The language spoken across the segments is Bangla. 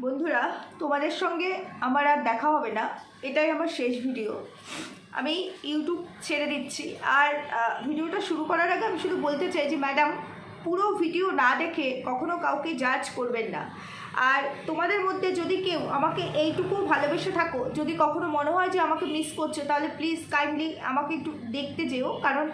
বন্ধুরা, তোমাদের সঙ্গে আমার আর দেখা হবে না, এটাই আমার শেষ ভিডিও। আমি ইউটিউব ছেড়ে দিচ্ছি। আর ভিডিওটা শুরু করার আগে আমি শুধু বলতে চাই যে ম্যাডাম, পুরো ভিডিও না দেখে কখনো কাউকে জাজ করবেন না। আর তোমাদের মধ্যে যদি কেউ আমাকে এইটুকু ভালোবেসে থাকো, যদি কখনো মনে হয় যে আমাকে মিস করছো, তাহলে প্লিজ কাইন্ডলি আমাকে একটু দেখতে যেও। কারণ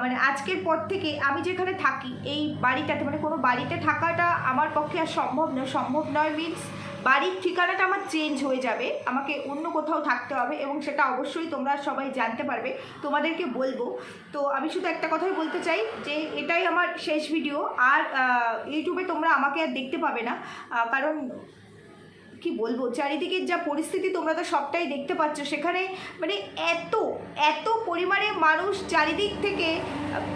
মানে আজকের পর থেকে আমি যেখানে থাকি এই বাড়িটাতে, মানে কোনো বাড়িতে থাকাটা আমার পক্ষে আর সম্ভব নয় মিনস বাড়ির ঠিকানাটা আমার চেঞ্জ হয়ে যাবে, আমাকে অন্য কোথাও থাকতে হবে, এবং সেটা অবশ্যই তোমরা সবাই জানতে পারবে, তোমাদেরকে বলবো। তো আমি শুধু একটা কথাই বলতে চাই যে এটাই আমার শেষ ভিডিও। আর ইউটিউবে তোমরা আমাকে আর দেখতে পাবে না, কারণ কি বলবো, চারিদিকের যা পরিস্থিতি তোমরা তো সবটাই দেখতে পাচ্ছ। সেখানে মানে এত পরিমাণে মানুষ চারিদিক থেকে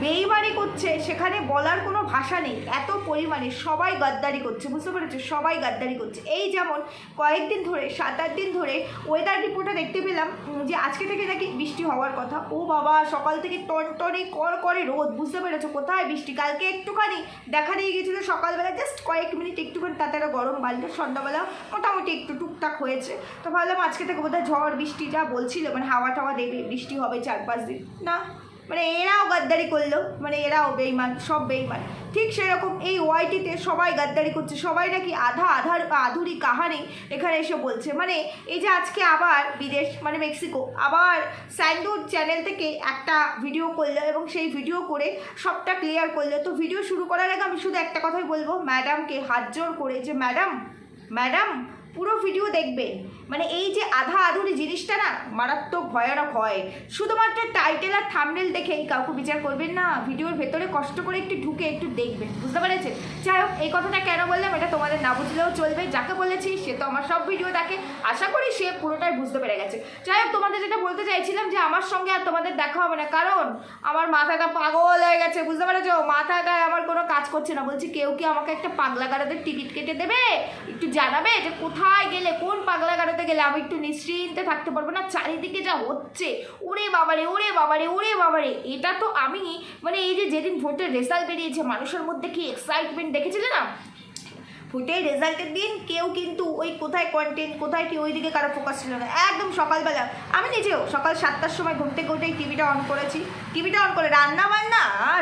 বেইমানি করছে, সেখানে বলার কোনো ভাষা নেই। এত পরিমাণে সবাই গাদ্দারি করছে, বুঝতে পেরেছো? সবাই গাদ্দারি করছে। এই যেমন কয়েকদিন ধরে 7-8 দিন ধরে ওয়েদার রিপোর্টে দেখতে পেলাম যে আজকে থেকে নাকি বৃষ্টি হওয়ার কথা। ও বাবা, সকাল থেকে টনটনে করে রোদ, বুঝতে পেরেছো? কোথায় বৃষ্টি? কালকে একটুখানি দেখা দিয়ে গেছিলো সকালবেলা, জাস্ট কয়েক মিনিট একটুখানি, তাতে একটা গরম বাড়লো। সন্ধ্যাবেলা মোটামুটি একটু টুকটাক হয়েছে। তো ভাবলাম আজকে থেকে বোধহয় ঝড় বৃষ্টি যা বলছিল, মানে হাওয়া টাওয়া দেবে, বৃষ্টি হবে 4-5 দিন। না, মানে এরাও গাদ্দারি করলো, মানে এরাও বেইমান, সব বেইমান। ঠিক সেরকম এই ওয়াইটিতে সবাই গাদ্দারি করছে, সবাই নাকি আধুরি কাহানি এখানে এসে বলছে। মানে এই যে আজকে আবার বিদেশ, মানে মেক্সিকো, আবার স্যান্ডুর চ্যানেল থেকে একটা ভিডিও করলো এবং সেই ভিডিও করে সবটা ক্লিয়ার করলো। তো ভিডিও শুরু করার আগে আমি শুধু একটা কথাই বলবো ম্যাডামকে, হাত জোর করে, যে ম্যাডাম পুরো ভিডিও দেখবেন। মানে এই যে আধুরি জিনিসটা না মারাত্মক ভয়ানক হয়। শুধুমাত্র টাইটেল আর থাম্বনেল দেখেই কাউকে বিচার করবেন না, ভিডিওর ভেতরে কষ্ট করে একটু ঢুকে একটু দেখবেন, বুঝতে পেরেছেন? যাই হোক, এই কথাটা কেন বললাম এটা তোমাদের না বুঝলেও চলবে। যাকে বলেছি সে তো আমার সব ভিডিও দেখে, আশা করি সে পুরোটাই বুঝতে পেরে গেছে। যাই হোক, তোমাদের যেটা বলতে চাইছিলাম যে আমার সঙ্গে আর তোমাদের দেখা হবে না, কারণ আমার মাথাটা পাগল হয়ে গেছে, বুঝতে পেরেছো? মাথাটায় আমার কোনো কাজ করছে না। বলছি কেউ কি আমাকে একটা পাগলা গারদের টিকিট কেটে দেবে, একটু জানাবে যে কোথায় গেলে, কোন পাগলা গারদে গেলে আমি একটু নিশ্চিন্তে থাকতে পারবো না। চারিদিকে যা হচ্ছে, ওরে বাবারে, এটা তো আমি মানে এই যে যেদিন ভোটের রেজাল্ট বেরিয়েছে, মানুষের মধ্যে কি এক্সাইটমেন্ট দেখেছিলে না? ভোটের রেজাল্টের দিন কেউ কিন্তু ওই কোথায় কন্টেন্ট, কোথায় কি, ওই দিকে কারো ফোকাস ছিল না। একদম সকালবেলা আমি নিজেও সকাল 7টার সময় ঘুম থেকে উঠেই টিভিটা অন করেছি। টিভিটা অন করে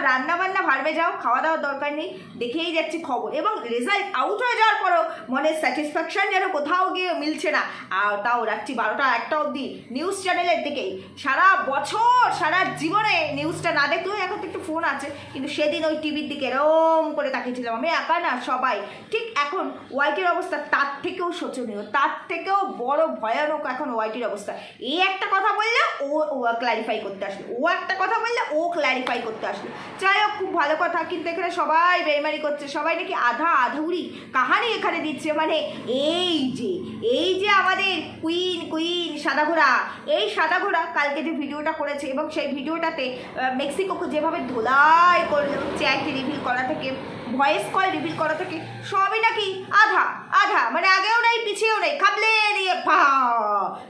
রান্নাবান্না ভারবে যাও, খাওয়া দাওয়ার দরকার নেই, দেখেই যাচ্ছি খবর। এবং রেজাল্ট আউট হয়ে যাওয়ার পরও মনের স্যাটিসফ্যাকশান যেন কোথাও গিয়ে মিলছে না। আর তাও রাত্রি 12টা-1টা অবধি নিউজ চ্যানেলের দিকেই। সারা বছর সারা জীবনে নিউজটা না দেখলেও এখন তো একটু ফোন আছে, কিন্তু সেদিন ওই টিভির দিকে এরম করে তাকিয়েছিলাম। আমি একা না, সবাই। ঠিক এখন ওয়াইটির অবস্থা তার থেকেও শোচনীয়, তার থেকেও বড় ভয়ানক এখন ওয়াইটির অবস্থা। এই একটা কথা বললে ও ক্ল্যারিফাই করতে আসলো, ও একটা কথা বললে ও ক্ল্যারিফাই করতে আসলো। যাই হোক, খুব ভালো কথা। কিন্তু এখানে সবাই বেইমানি করছে, সবাই নাকি আধুরি কাহানি এখানে দিচ্ছে। মানে এই যে আমাদের কুইন সাদা ঘোড়া, এই সাদা ঘোড়া কালকে যে ভিডিওটা করেছে, এবং সেই ভিডিওটাতে মেক্সিকোকে যেভাবে ধোলাই করলো, চ্যাট রিভিল করা থেকে, ভয়েস কল রিভিল করা থেকে, সবই নাকি আধা মানে আগেও নেই পিছিয়েও নেই, খাবলে দিয়ে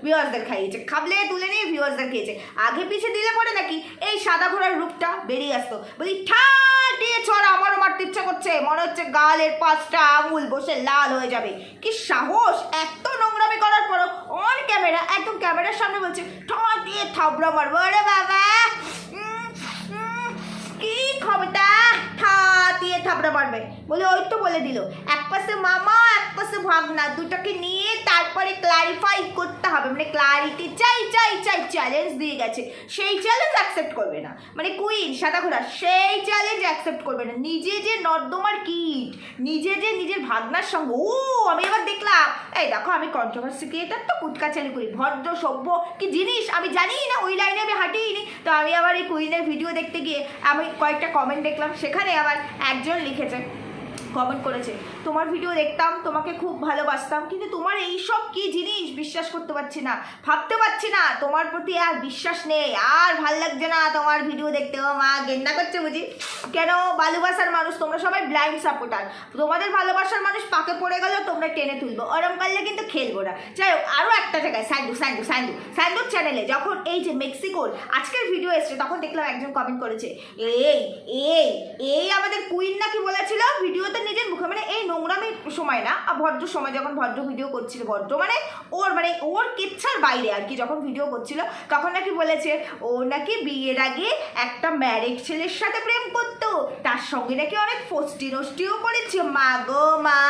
ভিউয়ার্সদের খাইয়েছে, খাবলে তুলে নিয়ে ভিউয়ার্সদের খেয়েছে। আগে পিছিয়ে দিলে পরে নাকি এই সাদা ঘোড়ার রূপটা বেরিয়ে আসতো। বলি ঠাট দিয়ে ছড়া, আমারও মারতে ইচ্ছা করছে, মনে হচ্ছে গালের 5টা আঙুল বসে লাল হয়ে যাবে। কি সাহস! এত নোংরামি করার পরও অন ক্যামেরা, একদম ক্যামেরার সামনে বলছে ঠাট দিয়ে থাবড়া মারবো। আরে বাবা, কি ক্ষমতা, দিয়ে থাবড়া মারবে বলে? ওই তো বলে দিল, এক পাশে মামা এক পাশে ভাগনা, দুটাকে নিয়ে তারপরে ক্লারিফাই করতে হবে। মানে ক্লারিটি চাই, চ্যালেঞ্জ দিয়ে গেছে, সেই চ্যালেঞ্জ অ্যাকসেপ্ট করবে না। মানে কুইন সাদা ঘোড়া সেই চ্যালেঞ্জ অ্যাকসেপ্ট করবে না। নিজে যে নর্দমার কীট, নিজের ভাগনার সঙ্গে। আমি এবার দেখলাম, এই দেখো আমি কন্ট্রোভার্সি ক্রিয়েটার তো, কুটকা চালু করি, ভদ্র সভ্য কি জিনিস আমি জানি না, ওই লাইনে আমি হাঁটিনি। তো আমি আবার এই কুইনের ভিডিও দেখতে গিয়ে আমি কয়েকটা কমেন্ট দেখলাম, সেখানে আবার একজন লিখেছে, কমেন্ট করেছে, তোমার ভিডিও দেখতাম, তোমাকে খুব ভালোবাসতাম, কিন্তু তোমার এইসব কি জিনিস বিশ্বাস করতে পারছি না, ভাবতে পারছি না, তোমার প্রতি আর বিশ্বাস নেই, আর ভাল লাগছে না তোমার ভিডিও দেখতে। ও মা, গেন্না করছে বুঝি? কেন? ভালোবাসার মানুষ তোমরা সবাই ব্লাইন্ড সাপোর্টার, তোমাদের ভালোবাসার মানুষ পাকে পড়ে গেলেও তোমরা টেনে তুলবো, ওরম করলে কিন্তু খেলবো না। যাই হোক, আরও একটা জায়গায় স্যান্ডুর চ্যানেলে যখন এই যে মেক্সিকোর আজকের ভিডিও এসছে, তখন দেখলাম একজন কমেন্ট করেছে, এই আমাদের কুইন নাকি বলেছিল ভিডিওতে নিজের মুখে, মানে সময় না, ভদ্র সময় যখন ভদ্র ভিডিও করছিল, ভদ্র মানে ওর কেচ্ছার বাইরে আর কি, যখন ভিডিও করছিল তখন নাকি বলেছে ও নাকি বিয়ের আগে একটা ম্যারেড ছেলের সাথে প্রেম করতো, তার সঙ্গে নাকি অনেক ফষ্টি নষ্টিও করেছে। মা গো মা,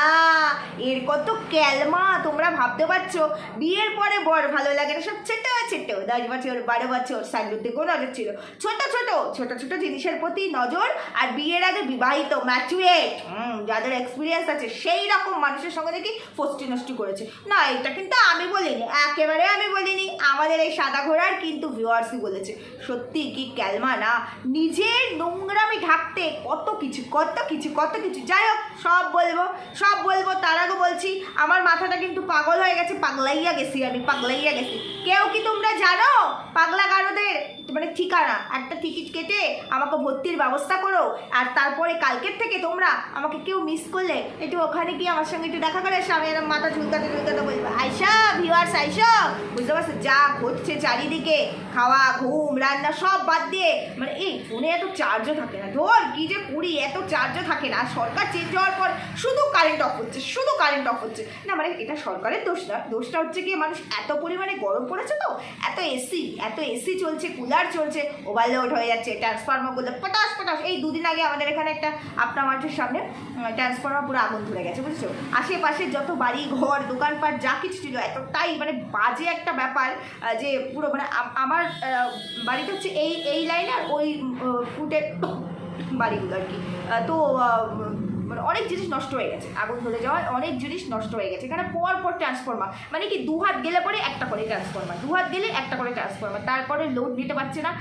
এর কত ক্যালমা তোমরা ভাবতে পারছো। বিয়ের পরে বর ভালো লাগে না, সব ছোট ছোট 10 বছর 12 বছর সাইডের দিকেও নজর ছিল, ছোট ছোট ছোট ছোট জিনিসের প্রতি নজর। আর বিয়ের আগে বিবাহিত ম্যাচুরেট যাদের এক্সপিরিয়েন্স আছে সেই রকম মানুষের সঙ্গে নাকি ফষ্টি নষ্টি করেছে। না, এটা কিন্তু আমি বলিনি, একেবারে আমি বলিনি, আমাদের এই সাদা ঘোড়ার কিন্তু ভিউয়ার্সই বলেছে। সত্যি কি ক্যালমা না, নিজের নোংরামি ঢাকতে কত কিছু কত কিছু কত কিছু। যাই হোক, সব বলবো। তার আগে বলছি আমার মাথাটা কিন্তু পাগল হয়ে গেছে, পাগলাইয়া গেছি আমি, পাগলাইয়া গেছি। কেউ কি তোমরা জানো পাগলা গারদের মানে ঠিকানা? একটা টিকিট কেটে আমাকে ভর্তির ব্যবস্থা করো, আর তারপরে কালকের থেকে তোমরা আমাকে কেউ মিস করলে একটু ওখানে গিয়ে আমার সঙ্গে একটু দেখা করে এসে, আমি এরকম মাথা ঝুলকাতে বলবো আয়শা, ভিউয়ার্স আয়শা, বুঝতে পারছো যা ঘটছে চারিদিকে, খাওয়া ঘুম রান্না সব বাদ দিয়ে, মানে এই ফোনে এত চার্জও থাকে না, ধর কি যে করি, এত চার্জও থাকে না। সরকার চেঞ্জ হওয়ার পর শুধু কারেন্ট অফ হচ্ছে, না মানে এটা সরকারের দোষ না, দোষটা হচ্ছে কি মানুষ এত পরিমাণে গরম পড়েছে তো, এত এসি চলছে, কুলার চলছে, ওভারলোড হয়ে যাচ্ছে, ট্রান্সফরমারগুলো পটাশ। এই দুদিন আগে আমাদের এখানে একটা আপনা মাঠের সামনে ট্রান্সফরমার পুরো আগুন ধরে গেছে, বুঝছো। আশেপাশে যত বাড়ি ঘর দোকানপাট যা কিছু ছিল, এতটাই মানে বাজে একটা ব্যাপার যে পুরো মানে আমার বাড়িটা হচ্ছে এই লাইন আর ওই ফুটের বাড়িগুলো আর কি। তো মানে অনেক জিনিস নষ্ট হয়ে গেছে, আগুন ধরে যাওয়ায় অনেক জিনিস নষ্ট হয়ে গেছে। এখানে পর ট্রান্সফরমার, মানে কি 2 হাত গেলে পরে একটা করে ট্রান্সফরমার, তারপরে লোড নিতে পারছে না।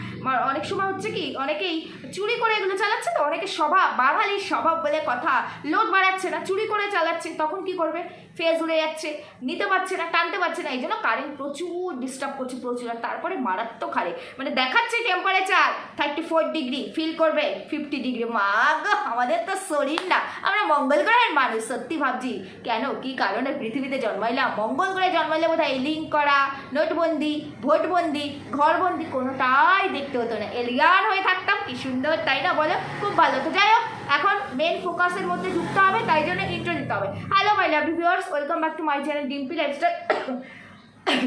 অনেক সময় হচ্ছে কি অনেকেই চুরি করে এগুলো চালাচ্ছে, তো অনেকে স্বভাব, বাঙালির স্বভাব বলে কথা, লোড বাড়াচ্ছে না, চুরি করে চালাচ্ছে, তখন কি করবে, ফেজ উড়ে যাচ্ছে, নিতে পারছে না, টানতে পারছে না, এই জন্য কারেন্ট প্রচুর ডিস্টার্ব করছে, প্রচুর। আর তারপরে মারাত্মক হারে মানে দেখাচ্ছে টেম্পারেচার 34 ডিগ্রি, ফিল করবে 50 ডিগ্রি। মা গো, আমাদের তো শরীর না, আমরা মঙ্গল গ্রহের মানুষ। সত্যি ভাবছি কেন কি কারণে পৃথিবীতে জন্মাইলাম। মঙ্গল গ্রহে জন্মাইলে বোধ হয় লিঙ্ক করা, নোটবন্দি, ভোটবন্দি, ঘরবন্দি কোনোটাই দেখতে হতো না, এলিয়ান হয়ে থাকতাম। কি সুন্দর তাই না, বলো? খুব ভালো। তো যাই হোক, এখন মেন ফোকাসের মধ্যে ঢুকতে হবে, তাই জন্য ইন্ট্রো দিতে হবে। Hello my lovely viewers, welcome back to my channel Dimpy lifestyle.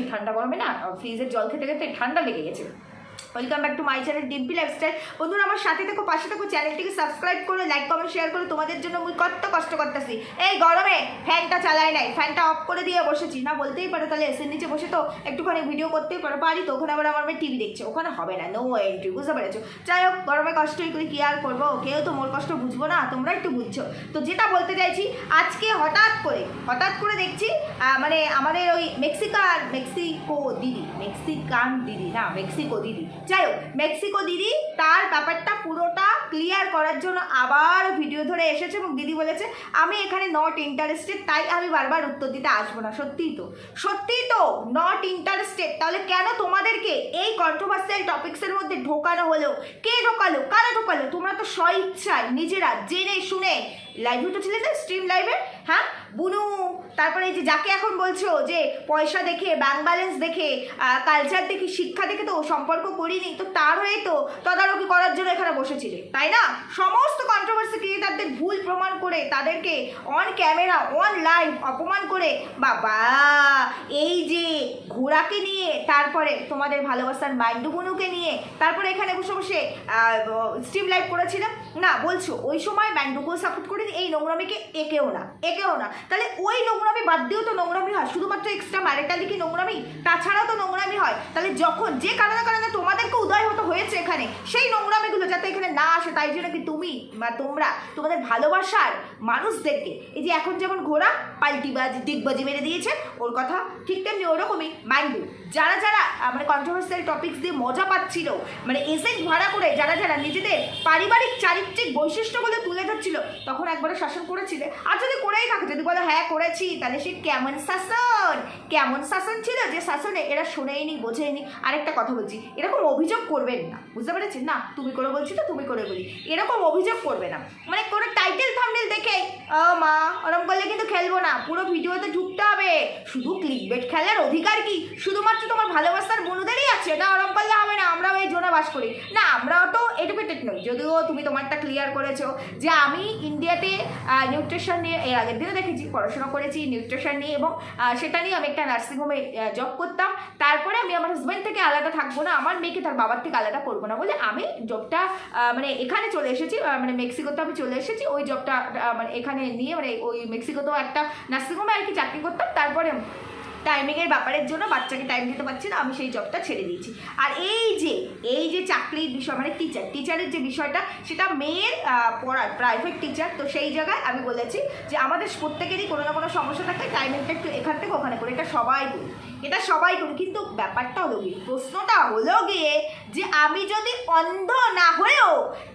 ঠান্ডা গরমে না ফ্রিজের জল খেতে খেতে ঠান্ডা লেগে গেছে। Welcome back to my channel Dimpy lifestyle. বন্ধুরা আমার সাথে থেকো, পাশে থেকো, চ্যানেলটিকে সাবস্ক্রাইব করো, লাইক কমেন্ট শেয়ার করো। তোমাদের জন্য আমি কত কষ্ট করতেছি, এই গরমে ফ্যানটা চালাই নাই, ফ্যানটা অফ করে দিয়ে বসেছি। না বলতেই পারো তাহলে এসির নিচে বসে তো একটুখানি ভিডিও করতেই পারি, তো ওখানে আবার আমার মেয়ে টিভি দেখছে, ওখানে হবে না, নো এন্ট্রি, বুঝতে পেরেছো? যাই হোক, গরমে কষ্টই করি, কি আর করবো, কেউ তো মোর কষ্ট বুঝবো না, তোমরা একটু বুঝছো। তো যেটা বলতে চাইছি, আজকে হঠাৎ করে দেখছি মানে আমাদের ওই মেক্সিকো দিদি, যাই হোক মেক্সিকো দিদি তার ব্যাপারটা পুরোটা ক্লিয়ার করার জন্য আবার ভিডিও ধরে এসেছে, এবং দিদি বলেছে আমি এখানে নট ইন্টারেস্টেড, তাই আমি বারবার উত্তর দিতে আসবো না। সত্যিই তো নট ইন্টারেস্টেড। তাহলে কেন তোমাদেরকে এই কন্ট্রোভার্সিয়াল টপিক্সের মধ্যে ঢোকানো হলো? কে ঢোকালো, কারা ঢোকালো? তোমরা তো স্ব ইচ্ছায় নিজেরা জেনে শুনে লাইভ উঠেছিলে না, স্ট্রিম লাইভে। হ্যাঁ, বুনু, তারপরে এই যে যাকে এখন বলছো যে পয়সা দেখে, ব্যাংক ব্যালেন্স দেখে, কালচার দেখে, শিক্ষা দেখে তো সম্পর্ক করিনি, তো তার হয়ে তো তদারকি করার জন্য এখানে বসেছিলে, তাই না? সমস্ত কন্ট্রোভার্সি ক্রিয়েটারদের ভুল প্রমাণ করে, তাদেরকে অন ক্যামেরা অন লাইভ অপমান করে, বাবা এই যে ঘোড়াকে নিয়ে, তারপরে তোমাদের ভালোবাসার মাইন্ডু বুনুকে নিয়ে, তারপরে এখানে বসে স্ট্রিম লাইভ করেছিলাম না, বলছো ওই সময় ম্যান্ডুকেও সাপোর্ট করিনি, এই নোংরামিকে একেও না। তাহলে ওই নোংরামি বাদ দিয়েও তো নোংরামি হয়, শুধুমাত্র এক্সট্রা ম্যারিটালি কি নোংরামি? তাছাড়াও তো নোংরামি হয়। তাহলে যখন যে কারণে তোমাদেরকে উদয় হতে হয়েছে এখানে, সেই নোংরামিগুলো যাতে এখানে না আসে, তাই জন্য কি তুমি বা তোমরা তোমাদের ভালোবাসার মানুষদেরকে, এই যে এখন যেমন ঘোড়া দিগবাজি মেরে দিয়েছে, ওর কথা ঠিক তেমনি ওরকমই মাইন্ডু, যারা মানে কন্ট্রোভার্সিয়াল টপিক্স দিয়ে মজা পাচ্ছিল, মানে এজেন্ট ভাড়া করে যারা নিজেদের পারিবারিক চারিত্রিক বৈশিষ্ট্যগুলো তুলে ধরছিল, তখন একবারও শাসন করেছিলে। আর যদি করেই থাকে, যদি বলো হ্যাঁ করেছি, তাহলে সে কেমন শাসন ছিল, যে শাসনে এরা শোনেইনি, বোঝেনি। আরেকটা কথা বলছি, এরকম অভিযোগ করবেন না, বুঝতে পেরেছেন? না তুমি করে বলছি তো তুমি করে বলি, এরকম অভিযোগ করবে না। মানে কোনো টাইটেল থাম্বনেল দেখে ও মা, ওরম করলে কিন্তু খেলবো না, পুরো ভিডিওতে ঢুকতে হবে। শুধু ক্লিকবেট খেলার অধিকার কি শুধুমাত্র তোমার ভালোবাসার বন্ধুদেরই আছে? না, ওরম করলে হবে না, আমরাও এই জোনে বাস করি না, আমরাও তো এডুকেটেড নই। যদিও তুমি তোমারটা ক্লিয়ার করেছো যে আমি ইন্ডিয়াতে নিউট্রিশন নিয়ে এর আগের দিনে দেখেছি, পড়াশোনা করেছি নিউট্রিশন নিয়ে, এবং সেটা নিয়ে আমি একটা নার্সিংহোমে জব করতাম। তারপরে আমি আমার হাজব্যান্ড থেকে আলাদা থাকবো না, আমার মেয়েকে তার বাবার থেকে আলাদা করবো না বলে আমি জবটা মানে এখানে চলে এসেছি, মানে মেক্সিকোতে আমি চলে এসেছি। ওই জবটা মানে এখানে নিয়ে, মানে ওই মেক্সিকোতেও একটা নার্সিংহোমে আর কি চাকরি করতাম। তারপরে টাইমিংয়ের ব্যাপারের জন্য বাচ্চাকে টাইম দিতে পারছি না, আমি সেই জবটা ছেড়ে দিয়েছি। আর এই যে চাকরির বিষয়, মানে টিচারের যে বিষয়টা, সেটা মেয়ের পড়ার প্রাইভেট টিচার। তো সেই জায়গায় আমি বলেছি যে আমাদের প্রত্যেকেরই কোনো না কোনো সমস্যা থাকে, টাইমিংটা একটু এখান থেকে ওখানে করে, এটা সবাই করি, কিন্তু ব্যাপারটা হলো গিয়ে, প্রশ্নটা হলো গিয়ে যে আমি যদি অন্ধ না হয়েও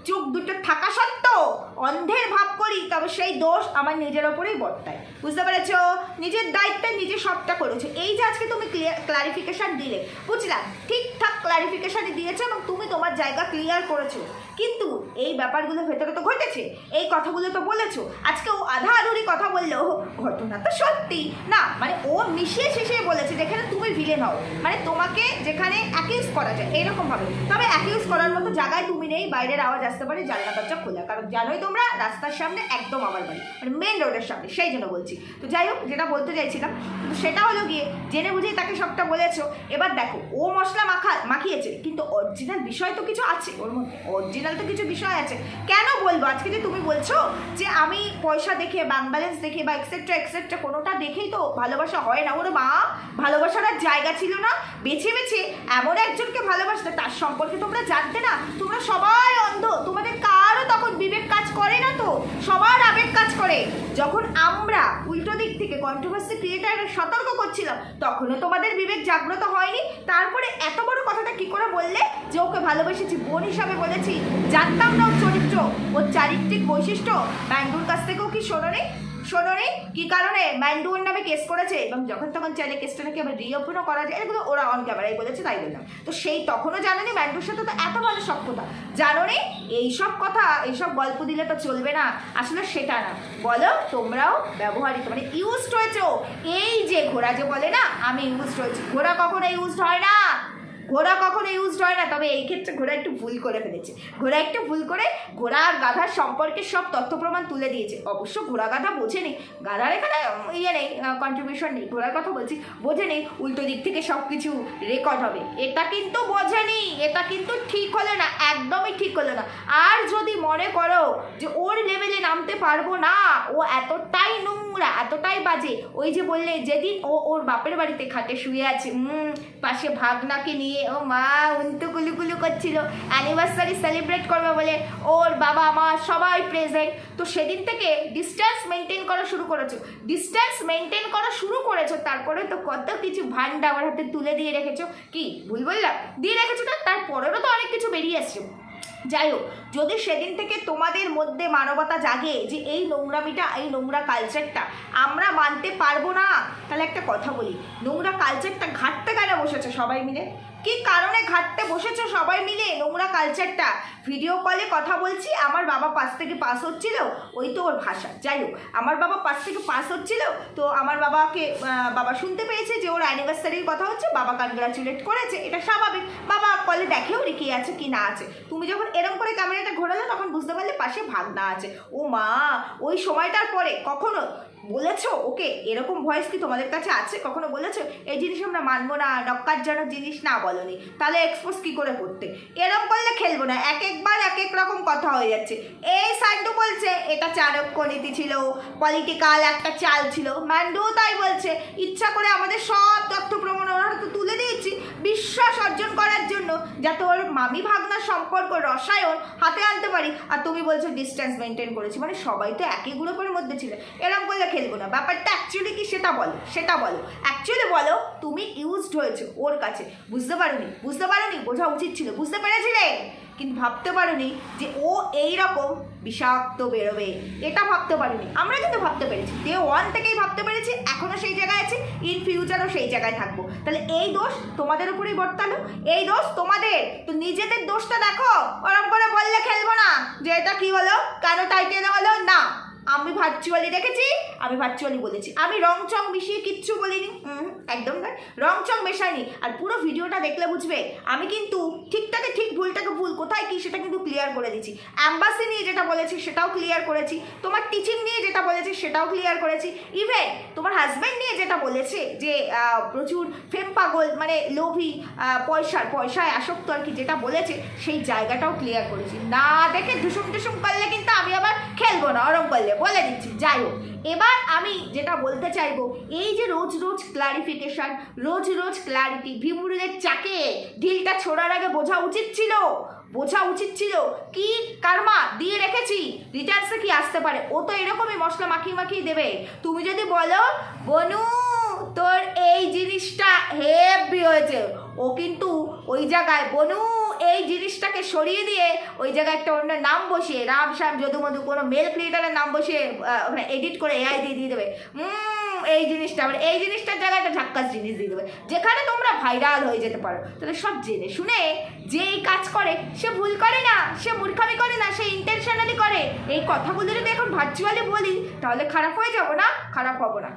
চোখ দুটো থাকা সত্ত্বেও অন্ধের ভাব করি, তবে সেই দোষ আমার নিজের ওপরেই বর্তায়। বুঝতে পেরেছো? নিজের দায়িত্বে নিজে সবটা করেছো। এই যে আজকে তুমি ক্লারিফিকেশান দিলে, বুঝলাম ঠিকঠাক ক্লারিফিকেশানই দিয়েছো এবং তুমি তোমার জায়গা ক্লিয়ার করেছো, কিন্তু এই ব্যাপারগুলো ভেতরে তো ঘটেছে, এই কথাগুলো তো বলেছো। আজকে ও আধা আধুরি কথা বললেও ঘটনা তো সত্যি না, মানে ও মিশিয়ে শেষে বলেছে যেখানে তুমি ভিলেন হও, মানে তোমাকে যেখানে অ্যাকিউজ করা যায় এইরকমভাবে। তবে অ্যাকিউজ করার মতো জায়গায় তুমি নেই, বাইরের আওয়াজ আসতে পারে, জানলা দরজা খোলা, কারণ জানোই তোমরা রাস্তার সামনে একদম আমার বাড়ি, মানে মেন রোডের সামনে, সেই জন্য বলছি। তো যাই হোক, যেটা বলতে চাইছিলাম, কিন্তু সেটা হলো গিয়ে জেনে বুঝেই তাকে সবটা বলেছো। এবার দেখো, ও মশলা মাখিয়েছে, কিন্তু অরিজিনাল বিষয় তো কিছু আছে ওর মধ্যে, অরিজিনাল তো কিছু বিষয় আছে। কেন বলবো? আজকে যে তুমি বলছো যে আমি পয়সা দেখে, ব্যাংক ব্যালেন্স দেখে বা এক্সেট্রা এক্সেট্রা কোনোটা দেখেই তো ভালোবাসা হয় না। ওরে মা, ভালোবাসার আর জায়গা ছিল না, বেছে বেছে এমন একজনকে ভালোবাসতে, তার সম্পর্কে তোমরা জানতে না। তোমরা সবাই অন্ধ, তোমাদের কারও তখন বিবেক কাজ করে না, তো সবার আবেগ কাজ করে। যখন আমরা উল্টো দিক থেকে কন্ট্রোভার্সি ক্রিয়েটাররা সতর্ক করছিলাম, তখনও তোমাদের বিবেক জাগ্রত হয়নি। তারপরে এত বড় কথাটা কি করে বললে যে ওকে ভালোবেসেছি, বোন হিসাবে বলেছি, জানতাম না ওর চরিত্র, ওর চারিত্রিক বৈশিষ্ট্য। ম্যান্ডুর কাছ থেকেও কি শোনোনি কি কারণে ম্যান্ডুর নামে কেস করেছে, এবং যখন তখন চাইলে কেসটা নাকি আবার রিওপেনও করা যায়, এগুলো ওরা অন ক্যামেরাই বলেছে, তাই বললাম। তো সেই তখনও জানোনি ম্যান্ডুর সাথে তো এত ভালো সখ্যতা, জানোনি? এইসব কথা, এইসব গল্প দিলে তো চলবে না, আসলে সেটা না। বলো, তোমরাও ব্যবহারিত, মানে ইউজড হয়েছো। এই যে ঘোড়া যে বলে না আমি ইউজড হয়েছি, ঘোড়া কখনো ইউজড হয় না, তবে এই ক্ষেত্রে ঘোড়া একটু ভুল করে ফেলেছে। ঘোড়া আর গাধার সম্পর্কে সব তথ্য প্রমাণ তুলে দিয়েছে। অবশ্য ঘোড়া গাধা বোঝেনি, গাধার এখানে নেই, কন্ট্রিবিউশন নেই, ঘোড়ার কথা বলছি, বোঝেনি উল্টো দিক থেকে সব কিছু রেকর্ড হবে, এটা কিন্তু বোঝেনি। এটা কিন্তু ঠিক হলো না, একদমই ঠিক হলো না। আর যদি মনে করো যে ওর লেভেলে নামতে পারবো না, ও এতটাই নোংরা, এতটাই বাজে, ওই যে বললে যেদিন ওর বাপের বাড়িতে খাটে শুয়ে আছে, পাশে ভাগনাকে নিয়ে ও মা উন্তু কুলুকুলু করছিল, অ্যানিভার্সারি সেলিব্রেট করবে বলে ওর বাবা মা সবাই প্রেজেন্ট। তো সেদিন থেকে ডিস্টেন্স মেনটেন করা শুরু করেছো, তারপরে তো কত কিছু ভান্ডা আমার হাতে তুলে দিয়ে রেখেছো। কি ভুল বললাম? দিয়ে রেখেছো না, তারপরেও তো অনেক কিছু বেরিয়ে আসছে। যাই হোক, যদি সেদিন থেকে তোমাদের মধ্যে মানবতা জাগে যে এই নোংরামিটা, এই নোংরা কালচারটা আমরা মানতে পারবো না, তাহলে একটা কথা বলি, নোংরা কালচারটা ঘাটতে কেন বসেছে সবাই মিলে? কি কারণে ঘাটতে বসেছো সবাই মিলে নোংরা কালচারটা? ভিডিও কলে কথা বলছি, আমার বাবা পাশ থেকে পাস হচ্ছিল, ওই তো ওর ভাষা। যাই হোক, আমার বাবা পাশ থেকে পাস হচ্ছিল, তো আমার বাবা শুনতে পেয়েছে যে ওর অ্যানিভার্সারির কথা হচ্ছে, বাবা কনগ্রাচুলেট করেছে, এটা স্বাভাবিক। বাবা কলে দেখেও রে কি আছে কি না আছে। তুমি যখন এরকম করে ক্যামেরাটা ঘোরালে, তখন বুঝতে পারলে পাশে ভাগনা আছে। ও মা, ওই সময়টার পরে কখনো বলেছো ওকে এরকম ভয়েস কি তোমাদের কাছে আছে? কখনো বলেছো এই জিনিস আমরা মানবো না, নক্কারজনক জিনিস? না, বলনি। তাহলে এক্সপোজ কি করে করতে? এরকম করলে খেলবো না, এক একবার এক এক রকম কথা হয়ে যাচ্ছে। এই সান্ডু বলছে এটা চাণক্য নীতি ছিল, পলিটিক্যাল একটা চাল ছিল, ম্যান্ডুও তাই বলছে। ইচ্ছা করে আমাদের সব তথ্য প্রমাণ ওরা তো তুলে দিয়েছি বিশ্বাস অর্জন করার জন্য, যাতে ওর মামি ভাগনার সম্পর্ক রসায়ন হাতে আনতে পারি। আর তুমি বলছো ডিস্টেন্স মেনটেন করেছি, মানে সবাই তো একই গ্রুপের মধ্যে ছিল, এরকম করলে খেলবো না। ব্যাপারটা অ্যাকচুয়ালি কি সেটা বলো। অ্যাকচুয়ালি বলো, তুমি ইউজড হয়েছো ওর কাছে, বুঝতে পারোনি, বোঝা উচিত ছিল, বুঝতে পেরেছিলে, কিন্তু ভাবতে পারোনি যে ও এইরকম বিষাক্ত বেরোবে, এটা ভাবতে পারোনি। আমরা কিন্তু ভাবতে পেরেছি, ডে 1 থেকেই ভাবতে পেরেছি, এখনও সেই জায়গায় আছি, ইন ফিউচারও সেই জায়গায় থাকবো। তাহলে এই দোষ তোমাদের উপরেই বর্তালো, এই দোষ তোমাদের। তো নিজেদের দোষটা দেখো, ওরম করে বললে খেলবো না যে এটা কি হলো, কেন টাইটেল হলো, না। আমি ভার্চুয়ালি দেখেছি, আমি ভার্চুয়ালি বলেছি, আমি রং চং মিশিয়ে কিচ্ছু বলিনি, একদম নয়, রং চং মেশাইনি। আর পুরো ভিডিওটা দেখলে বুঝবে আমি কিন্তু ঠিকটাকে ঠিক, ভুলটাকে ভুল, কোথায় কি সেটা কিন্তু ক্লিয়ার করে দিচ্ছি। অ্যাম্বাসি নিয়ে যেটা বলেছি সেটাও ক্লিয়ার করেছি, তোমার টিচিং নিয়ে যেটা বলেছি সেটাও ক্লিয়ার করেছি, ইভেন তোমার হাজব্যান্ড নিয়ে যেটা বলেছে যে প্রচুর ফেম পাগল, মানে লোভী, পয়সায় আসক্ত আর কি, যেটা বলেছে সেই জায়গাটাও ক্লিয়ার করেছি। না দেখে ঢুসুম ঢুসুম করলে কিন্তু আমি আবার খেলবো না, ওরম করলে বলে দিচ্ছি। যাই হোক, এবার আমি যেটা বলতে চাইবো, এই যে রোজ রোজ ক্লারিফিকেশন, রোজ রোজ ক্লারিটি, ভিমুরিদের চাকে ঢিলটা ছোড়ার আগে বোঝা উচিত ছিল কি কারমা দিয়ে রেখেছি, রিটার্নসে কি আসতে পারে। ও তো এরকমই মশলা মাখিয়ে দেবে। তুমি যদি বলো বনু তোর এই জিনিসটা হেভি হয়েছে, ও কিন্তু ওই জায়গায় বনু এই জিনিসটাকে সরিয়ে দিয়ে ওই জায়গায় একটা অন্য নাম বসিয়ে, রাম শ্যাম যদু মধু কোনো মেল ক্রিয়েটারের নাম বসিয়ে ওখানে এডিট করে এআই দিয়ে দেবে, এই জিনিসটা, মানে এই জিনিসটার জায়গায় একটা ঝাক্কাস জিনিস দিয়ে দেবে, যেখানে তোমরা ভাইরাল হয়ে যেতে পারো। তাহলে সব জেনে শুনে যে এই কাজ করে সে ভুল করে না, সে মূর্খামি করে না, সে ইন্টেনশনালি করে। এই কথাগুলো যদি এখন ভার্চুয়ালি বলি তাহলে খারাপ হয়ে যাবো না? খারাপ হবো না,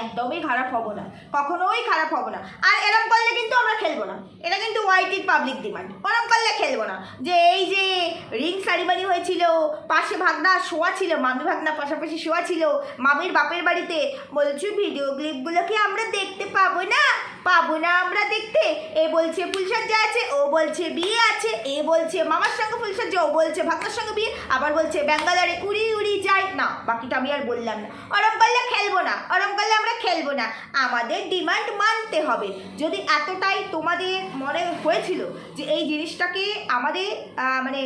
একদমই খারাপ হবো না, কখনোই খারাপ হবো না। আর এরম করলে কিন্তু আমরা খেলবো না, এটা কিন্তু ওয়াইটির পাবলিক ডিমান্ড। ওরম করলে খেলবো না। যে এই যে রিং সেরিমনি হয়েছিল, পাশে ভাগনা শোয়া ছিল, মামি ভাগনা পাশাপাশি শোয়া ছিল মামির বাপের বাড়িতে, বলছি ভিডিও ক্লিপগুলোকে আমরা দেখতে পাবো না আমরা দেখতে। এ বলছে ফুলসজ্জা আছে, ও বলছে বিয়ে আছে, এ বলছে মামার সঙ্গে ফুলসজ্জা, ও বলছে ভাগনার সঙ্গে বিয়ে, আবার বলছে ব্যাঙ্গালোরে উড়ি যায় না। বাকিটা আমি আর বললাম না। ওরম করলে খেলবো না, ওরম করলে আমরা খেলবো না। আমাদের ডিমান্ড মানতে হবে। যদি এতটাই তোমাদের মনে হয়েছিল যে এই জিনিসটাকে আমাদের মানে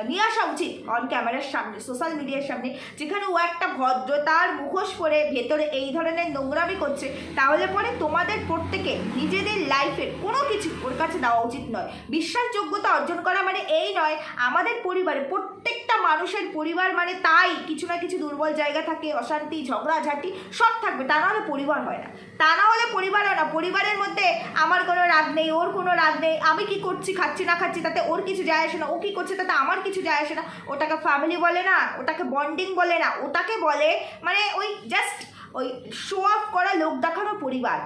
নিয়ে আসা উচিত অন ক্যামেরার সামনে, সোশ্যাল মিডিয়ার সামনে, যেখানে ও একটা ভদ্রতার মুখোশ পরে ভেতরে এই ধরনের নোংরামি করছে, তাহলে পরে তোমাদের প্রত্যেকে নিজেদের লাইফের কোনো কিছু ওর কাছে দেওয়া উচিত নয়। বিশ্বাসযোগ্যতা অর্জন করা মানে এই নয়, আমাদের পরিবারে প্রত্যেকটা মানুষের পরিবার মানে তাই কিছু না কিছু দুর্বল জায়গা থাকে, অশান্তি ঝগড়াঝাটি সব থাকবে, তা নাহলে পরিবার হয় না, তা না হলে পরিবার হয় না। পরিবারের মধ্যে আমার কোনো রাগ নেই, ওর কোনো রাগ নেই, আমি কি করছি খাচ্ছি না খাচ্ছি তাতে ওর কিছু যায় আসে না, ও কি করছে তাতে আমার কিছু যায় আসে না, ওটাকে ফ্যামিলি বলে না, ওটাকে বন্ডিং বলে না, ওটাকে বলে মানে ওই জাস্ট ওই শো অফ করা, লোক দেখানো পরিবার,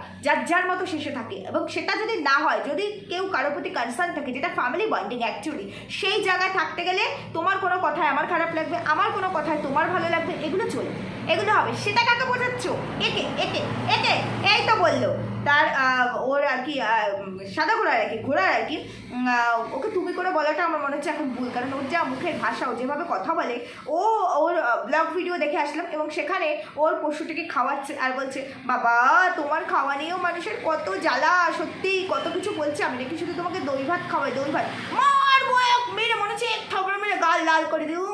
যার মতো শেষে থাকে। এবং সেটা যদি না হয়, যদি কেউ কারোর প্রতি কনসার্ন থাকে, যেটা ফ্যামিলি বন্ডিং অ্যাকচুয়ালি, সেই জায়গায় থাকতে গেলে তোমার কোনো কথায় আমার খারাপ লাগবে, আমার কোনো কথায় তোমার ভালো লাগবে, এগুলো চলবে, এগুলো হবে। সেটা কাকে বোঝাচ্ছ? একে এই তো বললো তার ওর আর কি সাদা ঘোড়ার আর কি ওকে তুমি করে বলাটা আমার মনে হচ্ছে এখন ভুল, কারণ ওর যা মুখের ভাষা, ও যেভাবে কথা বলে, ওর ব্লগ ভিডিও দেখে আসলাম এবং সেখানে ওর পশুটিকে খাওয়াচ্ছে আর বলছে বাবা তোমার খাওয়া নিয়েও মানুষের কত জ্বালা, সত্যি কত কিছু বলছে, আমি নাকি শুধু তোমাকে দই ভাত খাওয়াই, দই ভাত মারবো মেরে, মনে হচ্ছে এক ঠগড় মেরে গাল লাল করে দিই,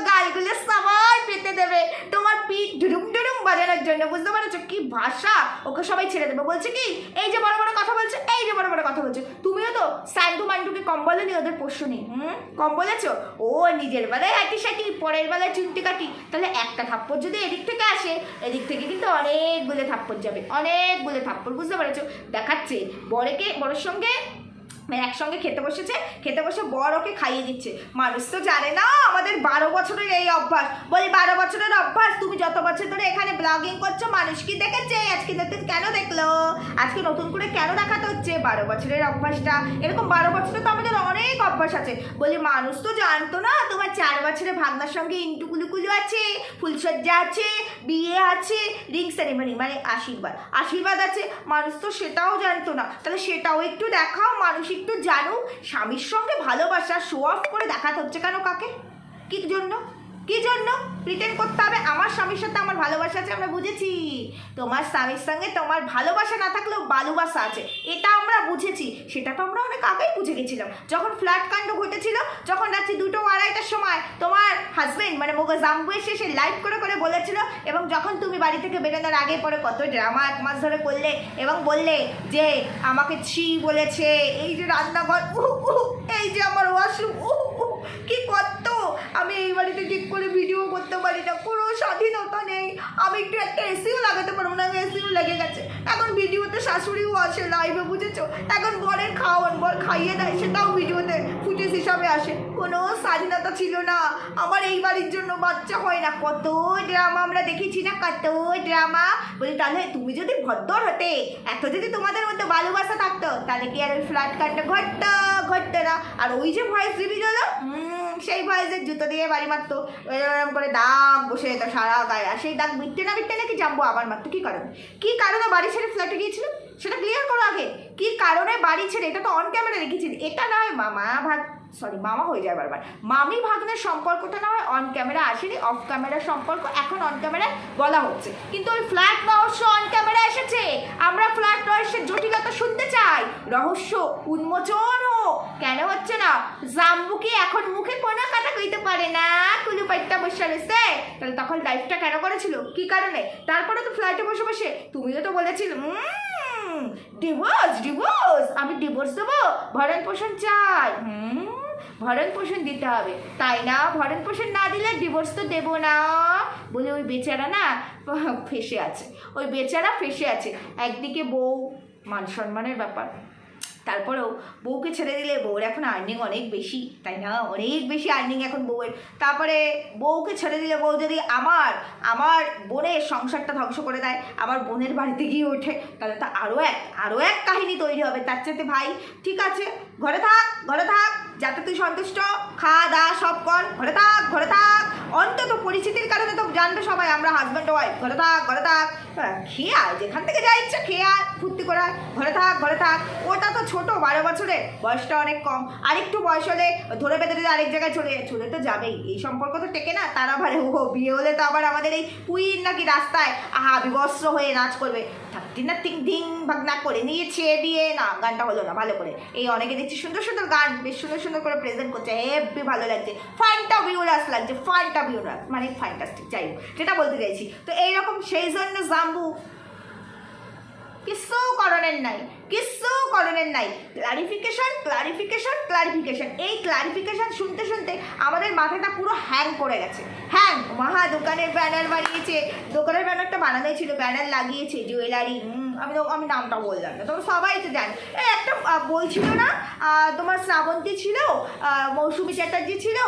গালগুলো সবার পেতে দেবে তোমার পিঠ ঢুডুম বাজানোর জন্য, বুঝতে পারছো কি ভাষা? ওকে সবাই ছেড়ে দেবে। বলছে কি এই যে বড় বড় কথা বলছে, এই যে বড় বড় কথা বলছে, তুমিও তো স্যান্ডু মান্ডুকে কম বলেনি, ওদের পোষ্য নেই, কম বলেছো? ও নিজের বেলায় হাঁটি সাঁটি, পরের বেলায় চুনটি কাটি। তাহলে একটা থাপ্পড় যদি এদিক থেকে আসে, এদিক থেকে কিন্তু অনেকগুলো থাপ্পড় যাবে, অনেকগুলো থাপ্পড়, বুঝতে পারছো? দেখাচ্ছে বরের সঙ্গে একসঙ্গে খেতে বসে বর ওকে খাইয়ে দিচ্ছে। মানুষ তো জানে না আমাদের 12 বছরের এই অভ্যাস। বলি 12 বছরের অভ্যাস, তুমি যত বছর ধরে এখানে ব্লগিং করছো, মানুষ কি দেখেছে? আজকে নতুন কেন দেখলো? আজকে নতুন করে কেন দেখাতে হচ্ছে? 12 বছরের অভ্যাসটা, এরকম 12 বছরে তো আমাদের অনেক অভ্যাস আছে। বলি মানুষ তো জানতো না তোমার 4 বছরের ভাগনার সঙ্গে ইন্টুকুলুকুলু আছে, ফুলসজ্জা আছে, বিয়ে আছে, রিং সেরিমনি মানে আশীর্বাদ আছে, মানুষ তো সেটাও জানতো না। তাহলে সেটাও একটু দেখাও, মানুষ একটু জানুক। স্বামীর সঙ্গে ভালোবাসা শো অফ করে দেখাতে হচ্ছে কেন? কাকে? কি জন্য প্রিটেন্ড করতে হবে? আমার স্বামীর সাথে আমার ভালোবাসা আছে, আমরা বুঝেছি। তোমার স্বামীর সঙ্গে তোমার ভালোবাসা না থাকলেও ভালোবাসা আছে, এটা আমরা বুঝেছি। সেটা তো আমরা অনেক আগেই বুঝে গেছিলাম, যখন ফ্ল্যাট কাণ্ড ঘটেছিল, যখন রাত্রি 2-2:30টার সময় তোমার হাজবেন্ড মানে মোগো জাম্বু এসে সে লাইভ করে বলেছিল, এবং যখন তুমি বাড়ি থেকে বেরোনোর আগে পরে কত ড্রামা 1 মাস ধরে করলে এবং বললে যে আমাকে ছি বলেছে, এই যে রান্নাঘর, এই যে আমার ওয়াশরুম, কি কত আমি এই বাড়িতে ঠিক করে ভিডিও করতে পারি না, কোনো স্বাধীনতা নেই। আমি একটু একটা এসিও লাগাতে পারবো না, আমি এসিও লেগে গেছে। এখন ভিডিওতে শাশুড়িও আসে লাইভে, বুঝেছো? এখন বরের খাওয়ান, বর খাইয়ে দেয়, সেটাও ভিডিওতে ফুটেজ হিসাবে আসে। কোনো স্বাধীনতা ছিল না। আমার এই বাড়ির জন্য বাচ্চা হয় না, কত ড্রামা আমরা দেখেছি না, কত ড্রামা। বলি তাহলে তুমি যদি ভদ্র হতে, এত যদি তোমাদের মধ্যে ভালোবাসা থাকতো, তাহলে কি আর ওই ফ্ল্যাট কাটটা ঘটতো না? আর ওই যে ভয়েস রিভিল হলো, সেই ভয়েসের জুতো দিয়ে বাড়ি মারতো, এরকম করে দাগ বসে যেত সারা গায়ে। আর সেই দাগ মিটতে না নাকি জানবো আবার মারতো। কী কারণে বাড়ি ছেড়ে ফ্ল্যাটে গিয়েছিল সেটা ক্লিয়ার করো আগে। কী কারণে বাড়ি ছেড়ে, এটা তো অন ক্যামেরা রেখেছি। এটা নয় মামা হয়ে যায় বারবার, মামি ভাগ্নের সম্পর্কটা না হয় অন ক্যামেরা আসেনি, অফ ক্যামেরা সম্পর্ক এখন অন ক্যামেরায় বলা হচ্ছে। কিন্তু ওই ফ্ল্যাট রহস্য অন ক্যামেরা এসেছে। আমরা ফ্ল্যাট রহস্যের জটিলতা শুনতে চাই, রহস্য উন্মোচন হোক। কেন হচ্ছে না? জাম্বু কি এখন মুখে কোনো কথা কইতে পারে না, কুলুপাইটটা বসে রয়েছে? তাহলে তখন লাইফটা কেন করেছিল, কি কারণে? তারপরে তো ফ্ল্যাটে বসে বসে তুমিও তো বলেছিলে ডিভোর্স, আমি ডিভোর্স দেবো, ভরণ পোষণ চাই। ভরণ পোষণ দিতে হবে, তাই না? ভরণ পোষণ না দিলে ডিভোর্স তো দেবো না বলে ওই বেচারা না ফেসে আছে। ওই বেচারা ফেসে আছে। একদিকে বউ, মান সম্মানের ব্যাপার, তারপরেও বউকে ছেড়ে দিলে বউর এখন আর্নিং অনেক বেশি, তাই না? অনেক বেশি আর্নিং এখন বউয়ের। তারপরে বউকে ছেড়ে দিলে বউ যদি আমার বোনের সংসারটা ধ্বংস করে দেয়, আমার বোনের বাড়িতে গিয়ে ওঠে, তাহলে তো আরও এক কাহিনী তৈরি হবে। তার চাইতে ভাই ঠিক আছে, ঘরে থাক, যাতে তুই সন্তুষ্ট, খাওয়া দাওয়া সব কর, ঘরে থাক। অন্তত পরিস্থিতির কারণে তো জানবে সবাই আমরা হাজব্যান্ড ওয়াইফ। ঘরে থাক, খেয়ে আয়, যেখান থেকে যা ইচ্ছা খেয়ে আয়, ফুর্তি করে আয়, ঘরে থাক। ওটা তো ছোট, 12 বছরের, বয়সটা অনেক কম। আরেকটু বয়স হলে ধরে বেঁধে যদি আরেক জায়গায় চলে তো যাবেই। এই সম্পর্ক তো টেকে না। তার আবার বিয়ে হলে তো আবার আমাদের এই পুইন নাকি রাস্তায় বিবস্ত্র হয়ে নাচ করবে, না টিং ধিং ভাগনা করে নিয়েছে বিয়ে। না, গানটা হলো না ভালো করে। এই অনেকে দেখছি সুন্দর সুন্দর গান বেশ সুন্দর করে প্রেজেন্ট করছে, হেব্বি ভালো লাগছে, ফান্টাবিউরাস লাগছে, মানে ফ্যান্টাস্টিক। যাই হোক, যেটা বলতে চাইছি তো এইরকম, সেই জন্য জাম্বু কিচ্ছু করণের নাই। ক্লারিফিকেশন। এই ক্লারিফিকেশন শুনতে আমাদের মাথাটা পুরো হ্যাং করে গেছে। দোকানের ব্যানার বানিয়েছে, দোকানের ব্যানারটা বানানোই ছিল, ব্যানার লাগিয়েছে, জুয়েলারি, আমি নামটা বললাম না, তোমরা সবাই তো জানো। একটা বই ছিল না তোমার, শ্রাবন্তী ছিল, মৌসুমী চ্যাটার্জি ছিল,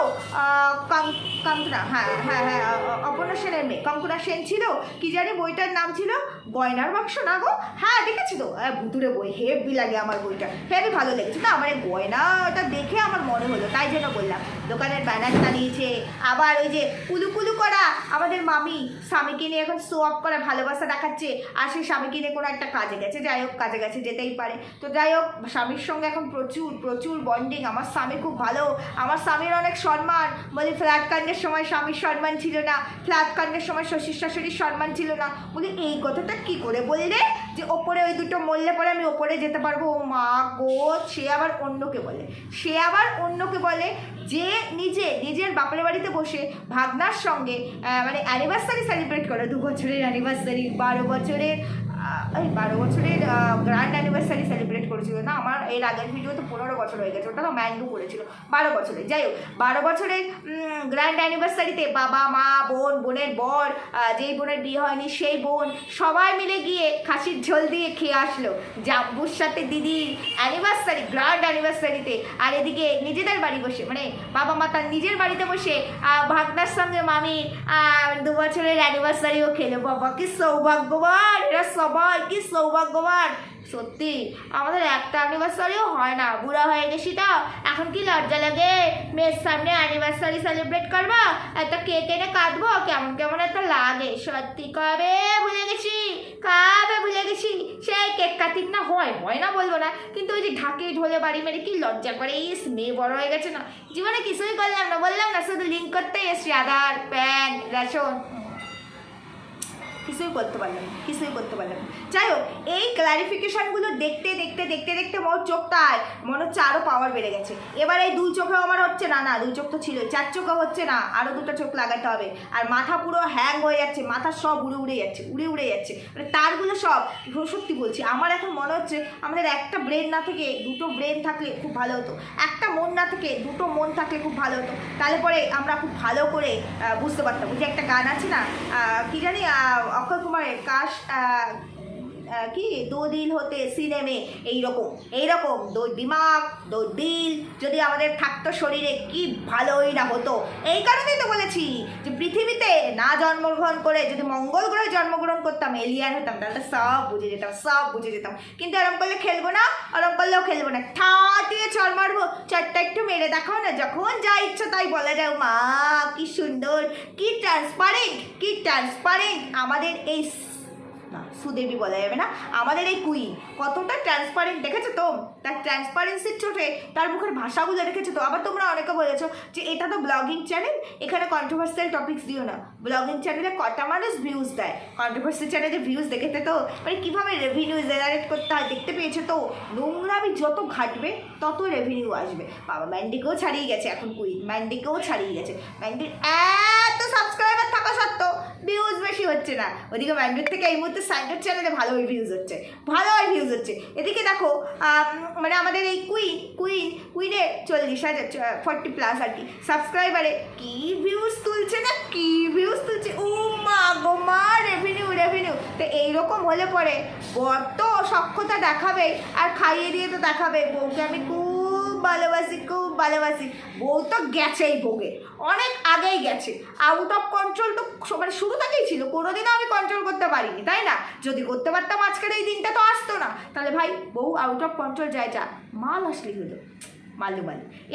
কাঙ্কনা, হ্যাঁ, অপর্ণা সেনের মেয়ে কঙ্কনা সেন ছিল, কি জানি বইটার নাম ছিল, গয়নার বাক্স না গো? হ্যাঁ, দেখেছি তো, ভুতুরে বই, হেভি লাগে আমার বইটা, হেভি ভালো লেগেছে না আমার। এই গয়নাটা দেখে আমার মনে হলো, তাই জন্য বললাম। দোকানের ব্যানার টানিয়েছে, আবার ওই যে কুলু করা আমাদের মামি স্বামীকে নিয়ে এখন শো অফ করে ভালোবাসা দেখাচ্ছে, আর সেই স্বামীকে নিয়ে কোনো একটা কাজে গেছে, যাই হোক, কাজে গেছে, যেতেই পারে। তো যাই হোক, স্বামীর সঙ্গে এখন প্রচুর বন্ডিং। আমার স্বামী খুব ভালো, আমার স্বামীর অনেক সম্মান। বলি ফ্ল্যাট কাণ্ডের সময় স্বামীর সম্মান ছিল না, ফ্ল্যাট কাণ্ডের সময় শ্বশুর শাশুড়ির সম্মান ছিল না। বলি এই কথাটা কি করে বললে যে ওপরে ওই দুটো মরলে পরে আমি ওপরে যেতে পারবো? ও মা গো, সে আবার অন্যকে বলে যে নিজের বাপের বাড়িতে বসে ভাগনার সঙ্গে মানে অ্যানিভার্সারি সেলিব্রেট করে, 2 বছরের অ্যানিভার্সারি, 12 বছরের গ্র্যান্ড অ্যানিভার্সারি সেলিব্রেট করেছিল না। আমার এর আগের ভিডিও তো 15 বছর হয়ে গেছে, ওটা তো ম্যান্ডু করেছিল 12 বছরে। যাই হোক, 12 বছরের গ্র্যান্ড অ্যানিভার্সারিতে বাবা মা বোনের বর, যেই বোনের বিয়ে হয়নি সেই বোন, সবাই মিলে গিয়ে খাসির ঝোল দিয়ে খেয়ে আসলো জাম্বুর সাথে দিদির অ্যানিভার্সারি, গ্র্যান্ড অ্যানিভার্সারিতে। আর এদিকে নিজেদের বাড়ি বসে, মানে বাবা মা তার নিজের বাড়িতে বসে ভাগনার সঙ্গে মামি 2 বছরের অ্যানিভার্সারিও খেলো। বাবা কি সৌভাগ্যবান এরা সবাই, কি সৌভাগ্যবান সত্যি। আমাদের একটা অ্যানিভার্সারিও হয় না, বুড়া হয়ে গেছি তো এখন কি লজ্জা লাগে মেয়ের সামনে অ্যানিভার্সারি সেলিব্রেট করবো, একটা কেক এনে কাটবো, কেমন একটা লাগে সত্যি। কবে ভুলে গেছি সেই কেক কাটিং না হয় না বলবো না, কিন্তু ওই যে ঢাকে ঢোলে বাড়ি মেরে কি লজ্জা করে। মেয়ে বড় হয়ে গেছে না, জীবনে কিছুই করলাম না, বললাম না শুধু লিঙ্ক করতে এসছি, আধার প্যান রেশন, কিছুই করতে পারলাম না। যাই হোক, এই ক্লারিফিকেশানগুলো দেখতে মোর চোখটায় মনে হচ্ছে আরও পাওয়ার বেড়ে গেছে। এবার এই 2 চোখেও আমার হচ্ছে না, 2 চোখ তো ছিল, 4 চোখও হচ্ছে না, আরও 2টা চোখ লাগাতে হবে। আর মাথা পুরো হ্যাং হয়ে যাচ্ছে, মাথা সব উড়ে যাচ্ছে, মানে তারগুলো সব। সত্যি বলছি, আমার এখন মনে হচ্ছে আমাদের একটা ব্রেন না থেকে 2টো ব্রেন থাকলে খুব ভালো হতো, একটা মন না থেকে 2টো মন থাকলে খুব ভালো হতো। তাহলে পরে আমরা খুব ভালো করে বুঝতে পারতাম। যে একটা গান আছে না, কি জানি, অক্ষয় কুমারের কি দো দিল হতে সিনেমে এইরকম দো দিমাগ দো দিল যদি আমাদের থাকতো শরীরে কি ভালোই না হতো। এই কারণেই তো বলেছি যে পৃথিবীতে না জন্মগ্রহণ করে যদি মঙ্গল গ্রহে জন্মগ্রহণ করতাম, এলিয়ান হতাম, তাহলে সব বুঝে যেতাম। কিন্তু এরকম করলে খেলবো না, ওরকম করলেও খেলবো না, ঠাটিয়ে চল মারবো। চটটা একটু মেরে দেখাও না, যখন যা ইচ্ছা তাই বলা যায়। মা কি সুন্দর, কি ট্রান্সপারেন্ট আমাদের এই, না সুদেবী বলা যাবে না, আমাদের এই কুইন কতটা ট্রান্সপারেন্ট দেখেছো তো, তার ট্রান্সপারেন্সির চোটে তার মুখের ভাষাগুলো দেখেছো তো। আবার তোমরা অনেকে বলেছো যে এটা তো ব্লগিং চ্যানেল, এখানে কন্ট্রোভার্সিয়াল টপিক্স দিও না। ব্লগিং চ্যানেলে কটা মানুষ ভিউজ দেয়, কন্ট্রোভার্সি চ্যানেলে ভিউজ দেখেতে তো মানে কীভাবে রেভিনিউ জেনারেট করতে হয় দেখতে পেয়েছো তো। নোংরামি যত ঘাটবে তত রেভিনিউ আসবে। বাবা ম্যান্ডিকেও ছাড়িয়ে গেছে এখন কুইন, ম্যান্ডিকেও ছাড়িয়ে গেছে। ম্যান্ডির এত সাবস্ক্রাইবার থাকা সত্ত্বেও ভিউজ বেশি হচ্ছে না। ওদিকে ম্যান্ডির থেকে এই মুহূর্তে সাইডের চ্যানেলে ভালোই ভিউজ হচ্ছে। এদিকে দেখো মানে আমাদের এই কুইনে 40,000 আর কি সাবস্ক্রাইবারে কি ভিউজ তুলছে ও মা গো মা, রেভিনিউ। তো এইরকম হলে পরে বর তো সক্ষতা দেখাবে আর খাইয়ে দিয়ে তো দেখাবে বউকে আমি খুব ভালোবাসি। বউ তো গেছেই ভোগে, অনেক আগেই গেছে। আউট অফ কন্ট্রোল তো মানে শুরু থেকেই ছিল, কোনোদিনও আমি কন্ট্রোল করতে পারিনি, তাই না? যদি করতে পারতাম আজকের এই দিনটা তো আসতো না। তাহলে ভাই বউ আউট অফ কন্ট্রোল যায়, যা মাল আসলেই হলো, মাল্লু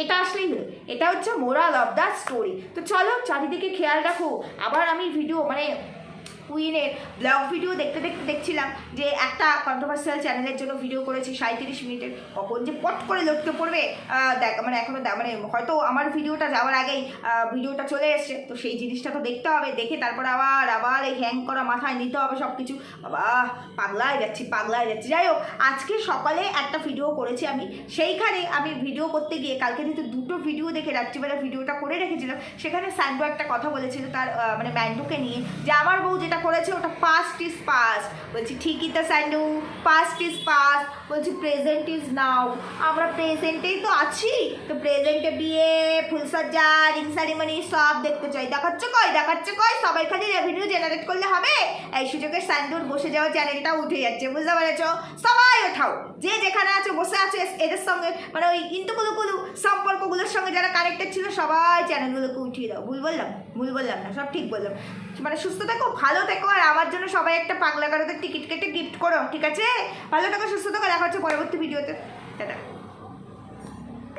এটা আসলেই হলো। এটা হচ্ছে মোরাল অফ দ্য স্টোরি। তো চলো চারিদিকে খেয়াল রাখো। আবার আমি ভিডিও মানে কুইনের ব্লগ ভিডিও দেখছিলাম যে একটা কন্ট্রোভার্সিয়াল চ্যানেলের জন্য ভিডিও করেছি 37 মিনিটের, কখন যে পট করে লটকে পড়বে দেখ মানে এখনও মানে হয়তো আমার ভিডিওটা যাওয়ার আগেই ভিডিওটা চলে এসছে, তো সেই জিনিসটা তো দেখতে হবে, দেখে তারপর আবার এই হ্যাং করা মাথায় নিতে হবে সব কিছু। বাবা পাগলায় যাচ্ছি। যাই হোক, আজকে সকালে একটা ভিডিও করেছি আমি, সেইখানে আমি ভিডিও করতে গিয়ে কালকে কিন্তু দুটো ভিডিও দেখে রাত্রিবেলা ভিডিওটা করে রেখেছিলাম। সেখানে স্যান্ডু একটা কথা বলেছিল তার মানে ম্যান্ডুকে নিয়ে, যে আমার বউ যেটা করেছে ওটা পাস্ট ইজ পাস্ট। বলছি ঠিকই তো স্যান্ডু, পাস্ট ইজ পাস্ট। বলছি প্রেজেন্ট ইজ নাও, আমরা প্রেজেন্টেই তো আছি, তো প্রেজেন্টে বিয়ে ফুলসজ্জা রিং সেরিমনি সব দেখতে চাই। দেখাচ্ছে কই সবাই খালি রেভিনিউ জেনারেট করলে হবে? এই সুযোগে স্যান্ডুর বসে যাওয়া চ্যানেলটা উঠে যাচ্ছে, বুঝতে পেরেছ? সবাই ওঠাও, যে যেখানে আছে বসে আছে এদের সঙ্গে মানে ওই ইন্টুকুলুকুলু সম্পর্কগুলোর সঙ্গে যারা কানেক্টেড ছিল সবাই চ্যানেলগুলোকে উঠিয়ে দাও। ভুল বললাম না, সব ঠিক বললাম। মানে সুস্থ থেকো, ভালো থেকো, আর আমার জন্য সবাই একটা পাগলা গারদের টিকিট কেটে গিফট করো, ঠিক আছে? ভালো থেকো, সুস্থ থেকো, দেখা হচ্ছে পরবর্তী ভিডিওতে। টাটা।